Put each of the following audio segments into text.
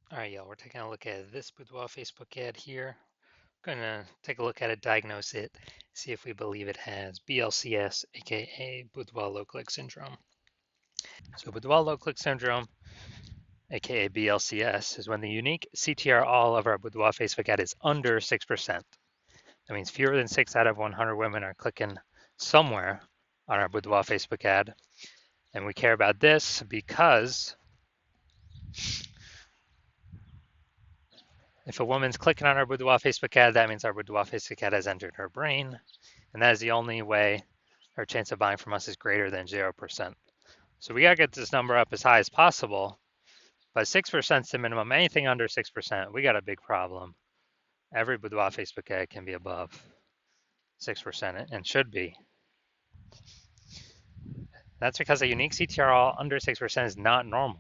All right, y'all, we're taking a look at this Boudoir Facebook ad here. Going to take a look at it, diagnose it, see if we believe it has BLCS, aka Boudoir low click syndrome. So, Boudoir low click syndrome, aka BLCS, is when the unique CTR all of our Boudoir Facebook ad is under 6%. That means fewer than 6 out of 100 women are clicking somewhere on our Boudoir Facebook ad. And we care about this because if a woman's clicking on our Boudoir Facebook ad, that means our Boudoir Facebook ad has entered her brain. And that is the only way our chance of buying from us is greater than 0%. So we got to get this number up as high as possible, but 6% is the minimum. Anything under 6%, we got a big problem. Every Boudoir Facebook ad can be above 6% and should be. That's because a unique CTRL under 6% is not normal.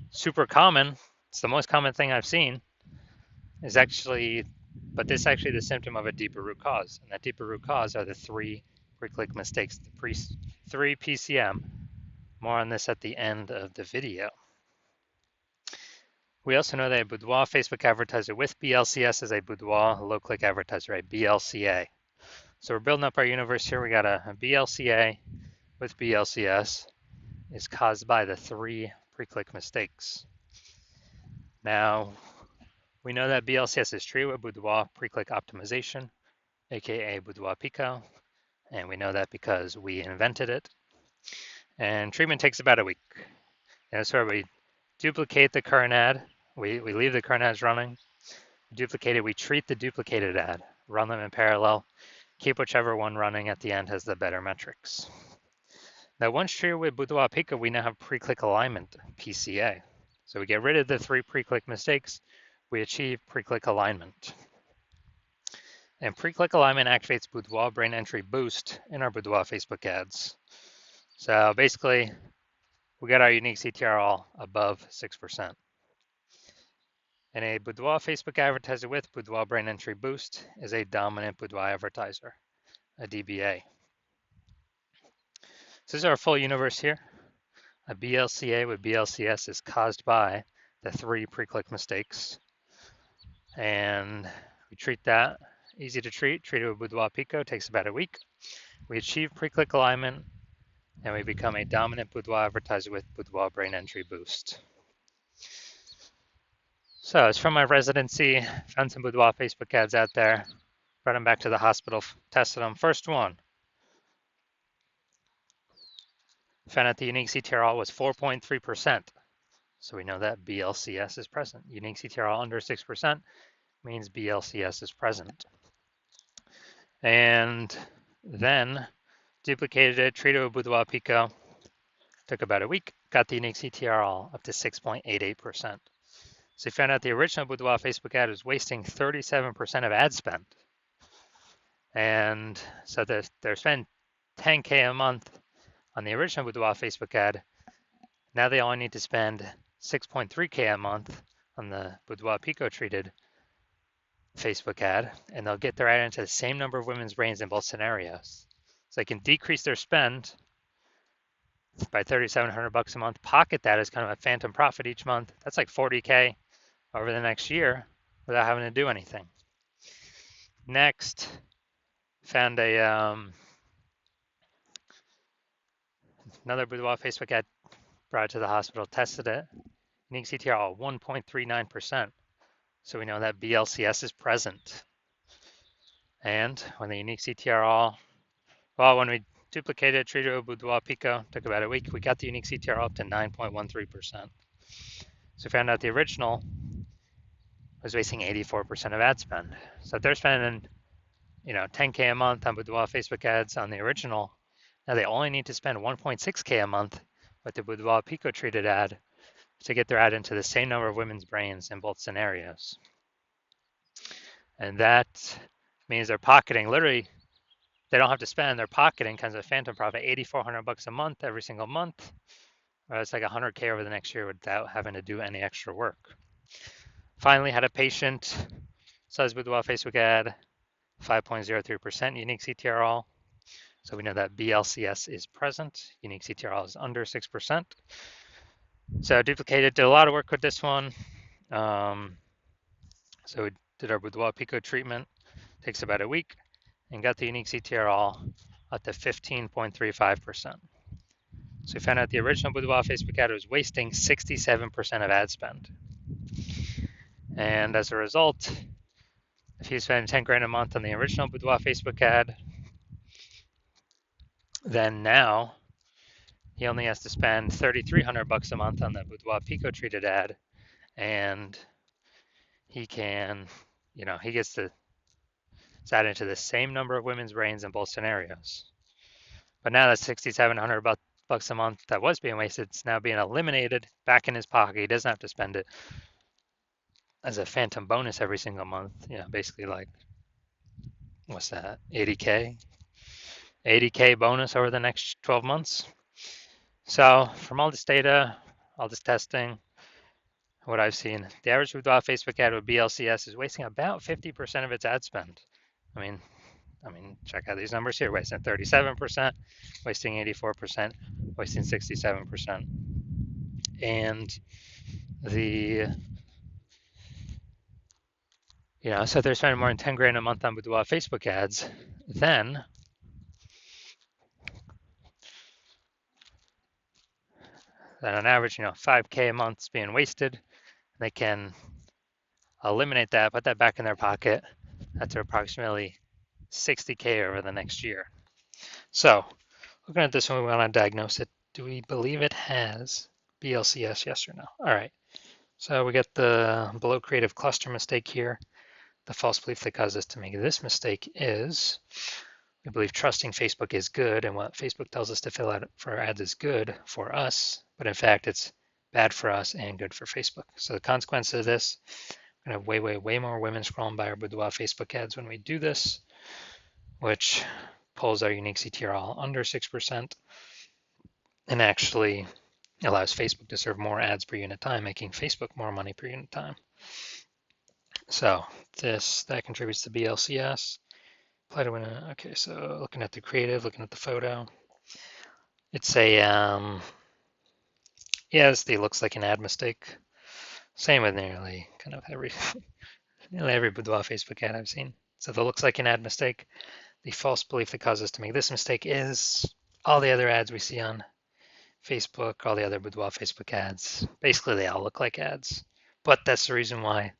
Super common, it's the most common thing I've seen, is actually, but this is actually the symptom of a deeper root cause. And that deeper root cause are the three pre-click mistakes, the three PCM. More on this at the end of the video. We also know that a Boudoir Facebook advertiser with BLCS is a Boudoir low-click advertiser, a BLCA. So we're building up our universe here. We got a BLCA with BLCS is caused by the three pre-click mistakes. Now, we know that BLCS is treated with Boudoir pre-click optimization, aka Boudoir Pico, and we know that because we invented it. And treatment takes about a week. And so we duplicate the current ad, we leave the current ads running, duplicate it, we treat the duplicated ad, run them in parallel, keep whichever one running at the end has the better metrics. Now, once treated with Boudoir Pico, we now have pre-click alignment, PCA. So we get rid of the three pre-click mistakes, we achieve pre-click alignment. And pre-click alignment activates Boudoir brain entry boost in our Boudoir Facebook ads. So basically, we got our unique CTR all above 6%. And a Boudoir Facebook advertiser with Boudoir brain entry boost is a dominant Boudoir advertiser, a DBA. So this is our full universe here. A BLCA with BLCS is caused by the three pre-click mistakes. And we treat that, easy to treat it with Boudoir Pico, takes about a week. We achieve pre-click alignment, and we become a dominant Boudoir advertiser with Boudoir brain entry boost. So it's from my residency, found some Boudoir Facebook ads out there, brought them back to the hospital, tested them. First one, found out the unique CTRL was 4.3%. So we know that BLCS is present. Unique CTRL under 6% means BLCS is present. And then duplicated it, treated with Boudoir Pico, took about a week, got the unique CTRL up to 6.88%. So we found out the original Boudoir Facebook ad was wasting 37% of ad spend. And so they're spending 10K a month on the original Boudoir Facebook ad. Now they only need to spend 6.3K a month on the Boudoir Pico treated Facebook ad, and they'll get their ad into the same number of women's brains in both scenarios. So they can decrease their spend by $3,700 a month, pocket that as kind of a phantom profit each month. That's like 40K over the next year without having to do anything. Next, found another Boudoir Facebook ad, brought it to the hospital, tested it. Unique CTR 1.39%. So we know that BLCS is present. And when the unique CTR when we duplicated, treated with Boudoir Pico, took about a week, we got the unique CTR up to 9.13%. So we found out the original was wasting 84% of ad spend. So if they're spending, 10K a month on Boudoir Facebook ads on the original, now they only need to spend 1.6K a month with the Boudoir Pico treated ad to get their ad into the same number of women's brains in both scenarios. And that means they're pocketing, literally, they don't have to spend, they're pocketing kind of a phantom profit, $8,400 a month every single month. Or it's like 100K over the next year without having to do any extra work. Finally, had a patient, says Boudoir Facebook ad, 5.03% unique CTRL. So we know that BLCS is present. Unique CTRL is under 6%. So duplicated, did a lot of work with this one. So we did our Boudoir Pico treatment, takes about a week, and got the unique CTR all up to 15.35%. So we found out the original Boudoir Facebook ad was wasting 67% of ad spend. And as a result, if you spend 10 grand a month on the original Boudoir Facebook ad, then now he only has to spend 3,300 bucks a month on the Boudoir Pico treated ad, and he can, he gets to add into the same number of women's brains in both scenarios. But now that 6,700 bucks a month that was being wasted, it's now being eliminated back in his pocket. He doesn't have to spend it as a phantom bonus every single month. Basically like, what's that, 80K bonus over the next 12 months. So from all this data, all this testing, what I've seen, the average Boudoir Facebook ad with BLCS is wasting about 50% of its ad spend. I mean, check out these numbers here: wasting 37%, wasting 84%, wasting 67%. And so they're spending more than 10 grand a month on Boudoir Facebook ads. Then on average, 5K a month is being wasted. They can eliminate that, put that back in their pocket. That's approximately 60K over the next year. So looking at this one, we want to diagnose it. Do we believe it has BLCS, yes or no? All right. So we get the below creative cluster mistake here. The false belief that caused us to make this mistake is we believe trusting Facebook is good, and what Facebook tells us to fill out for our ads is good for us, but in fact it's bad for us and good for Facebook. So the consequence of this, we're gonna have way more women scrolling by our Boudoir Facebook ads when we do this, which pulls our unique CTR all under 6% and actually allows Facebook to serve more ads per unit time, making Facebook more money per unit time. So that contributes to BLCS. Okay, so looking at the creative, looking at the photo, it's a yes, it looks like an ad mistake. Same with nearly kind of every Boudoir Facebook ad I've seen. So that looks like an ad mistake. The false belief that causes us to make this mistake is all the other ads we see on Facebook, all the other Boudoir Facebook ads. Basically, they all look like ads. But that's the reason why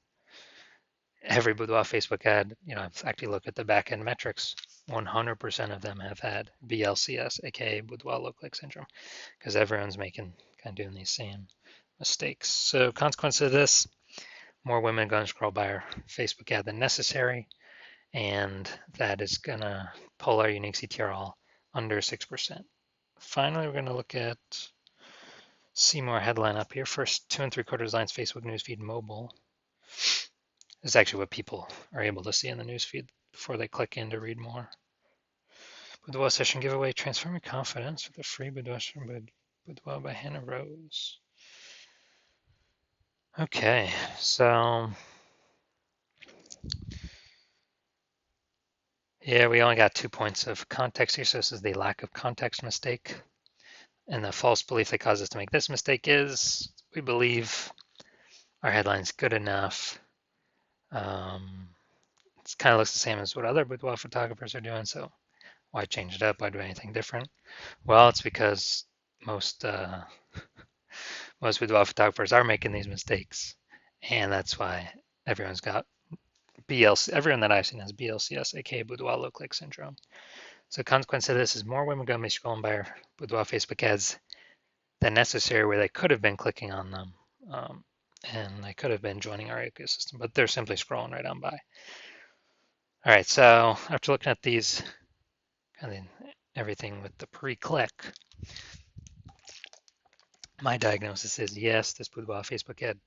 every Boudoir Facebook ad, I've actually looked at the back-end metrics. 100% of them have had BLCS, aka Boudoir lookalike syndrome, because everyone's kind of doing these same mistakes. So consequence of this, more women are going to scroll by our Facebook ad than necessary, and that is going to pull our unique CTR all under 6%. Finally, we're going to look at Seymour headline up here. First 2 3/4 lines Facebook newsfeed mobile is actually what people are able to see in the newsfeed before they click in to read more. Boudoir session giveaway, transform your confidence with a free Boudoir by Hannah Rose. Okay, so yeah, we only got 2 points of context here, so this is the lack of context mistake. And the false belief that caused us to make this mistake is we believe our headline's good enough. It kind of looks the same as what other boudoir photographers are doing, so why change it up? Why do anything different? Well, it's because most boudoir photographers are making these mistakes, and that's why everyone's got everyone that I've seen has BLCS, aka Boudoir lookalike syndrome. So the consequence of this is more women going to be scrolling by our Boudoir Facebook ads than necessary, where they could have been clicking on them, and they could have been joining our ecosystem, but they're simply scrolling right on by. All right, so after looking at these, and then everything with the pre-click, my diagnosis is yes, this Boudoir Facebook ad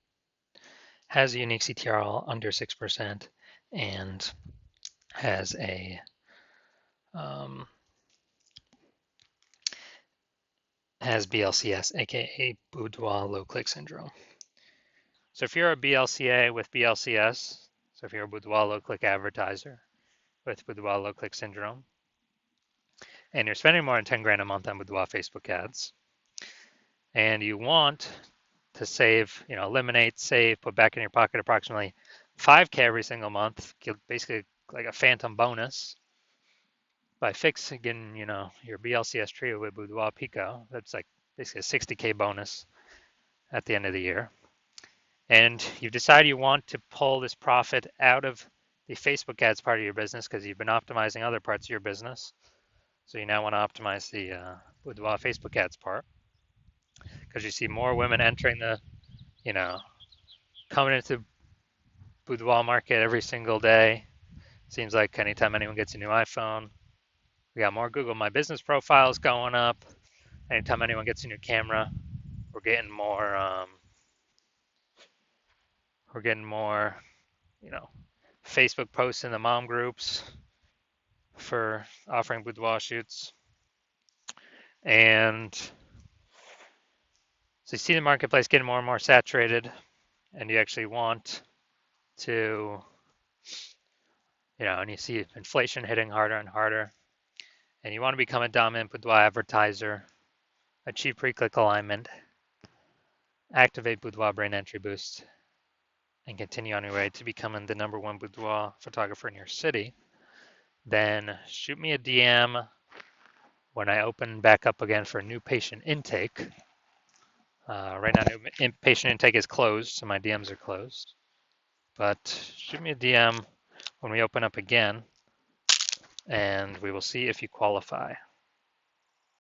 has a unique CTR under 6% and has has BLCS, aka Boudoir low click syndrome. So if you're a BLCA with BLCS, so if you're a Boudoir low click advertiser with Boudoir low click syndrome, and you're spending more than 10 grand a month on Boudoir Facebook ads, and you want to save, eliminate, save, put back in your pocket approximately 5K every single month, basically like a phantom bonus by fixing, your BLCS trio with Boudoir Pico. That's like basically a 60K bonus at the end of the year. And you decide you want to pull this profit out of the Facebook ads part of your business because you've been optimizing other parts of your business. So you now want to optimize the Boudoir Facebook ads part because you see more women entering you know, coming into Boudoir market every single day. Seems like anytime anyone gets a new iPhone, we got more Google My Business profiles going up. Anytime anyone gets a new camera, we're getting more. We're getting more, Facebook posts in the mom groups for offering boudoir shoots. And so you see the marketplace getting more and more saturated, and you actually want to, and you see inflation hitting harder and harder, and you want to become a dominant boudoir advertiser, achieve pre-click alignment, activate Boudoir Brain Entry Boost, and continue on your way to becoming the #1 boudoir photographer in your city, then shoot me a DM when I open back up again for new patient intake. Right now, new patient intake is closed, so my DMs are closed. But shoot me a DM when we open up again, and we will see if you qualify.